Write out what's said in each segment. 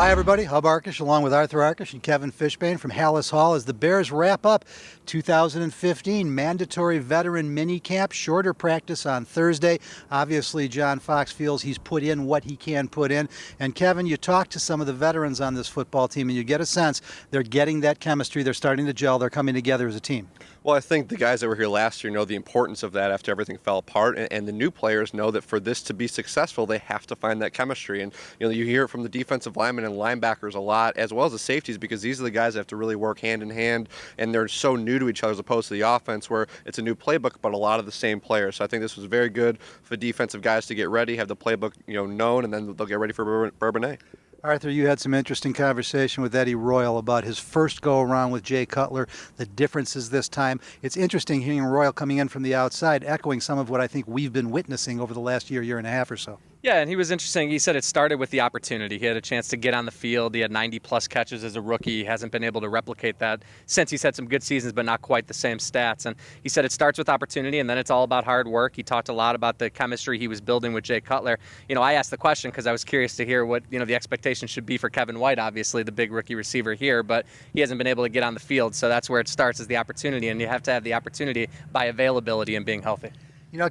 Hi, everybody. Hub Arkush along with Arthur Arkush and Kevin Fishbain from Halas Hall as the Bears wrap up 2015 mandatory veteran minicamp. Shorter practice on Thursday. Obviously, John Fox feels he's put in what he can put in. And Kevin, you talk to some of the veterans on this football team and you get a sense they're getting that chemistry. They're starting to gel. They're coming together as a team. Well, I think the guys that were here last year know the importance of that after everything fell apart, and the new players know that for this to be successful, they have to find that chemistry. And you hear it from the defensive linemen and linebackers a lot, as well as the safeties, because these are the guys that have to really work hand in hand, and they're so new to each other as opposed to the offense, where it's a new playbook, but a lot of the same players. So I think this was very good for defensive guys to get ready, have the playbook known, and then they'll get ready for Bourbonnais. Arthur, you had some interesting conversation with Eddie Royal about his first go-around with Jay Cutler, the differences this time. It's interesting hearing Royal coming in from the outside, echoing some of what I think we've been witnessing over the last year and a half or so. Yeah, and he was interesting. He said it started with the opportunity. He had a chance to get on the field. He had 90-plus catches as a rookie. He hasn't been able to replicate that since. He's had some good seasons, but not quite the same stats. And he said it starts with opportunity, and then it's all about hard work. He talked a lot about the chemistry he was building with Jay Cutler. I asked the question because I was curious to hear what the expectation should be for Kevin White, obviously the big rookie receiver here, but he hasn't been able to get on the field. So that's where it starts, is the opportunity, and you have to have the opportunity by availability and being healthy.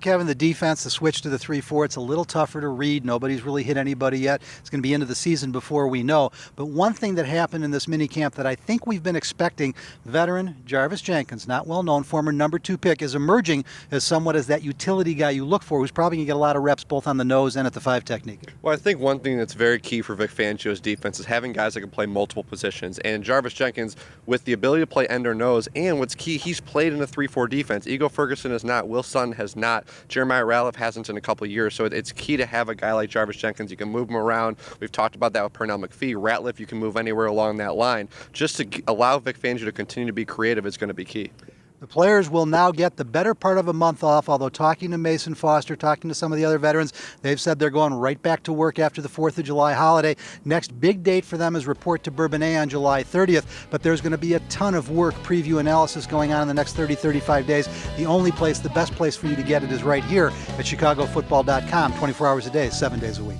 Kevin, the defense, the switch to the 3-4, it's a little tougher to read. Nobody's really hit anybody yet. It's going to be into the season before we know. But one thing that happened in this minicamp that I think we've been expecting, veteran Jarvis Jenkins, not well known, former number 2 pick, is emerging as somewhat as that utility guy you look for, who's probably going to get a lot of reps both on the nose and at the 5 technique. Well, I think one thing that's very key for Vic Fangio's defense is having guys that can play multiple positions. And Jarvis Jenkins, with the ability to play end or nose, and what's key, he's played in a 3-4 defense. Ego Ferguson has not. Will Sutton has not. Jeremiah Ralph hasn't in a couple of years, so it's key to have a guy like Jarvis Jenkins. You can move him around. We've talked about that with Pernell McPhee. Ratliff, you can move anywhere along that line. Just to allow Vic Fangio to continue to be creative is going to be key. The players will now get the better part of a month off, although talking to Mason Foster, talking to some of the other veterans, they've said they're going right back to work after the 4th of July holiday. Next big date for them is report to Bourbonnais on July 30th, but there's going to be a ton of work, preview analysis going on in the next 35 days. The best place for you to get it is right here at chicagofootball.com, 24 hours a day, 7 days a week.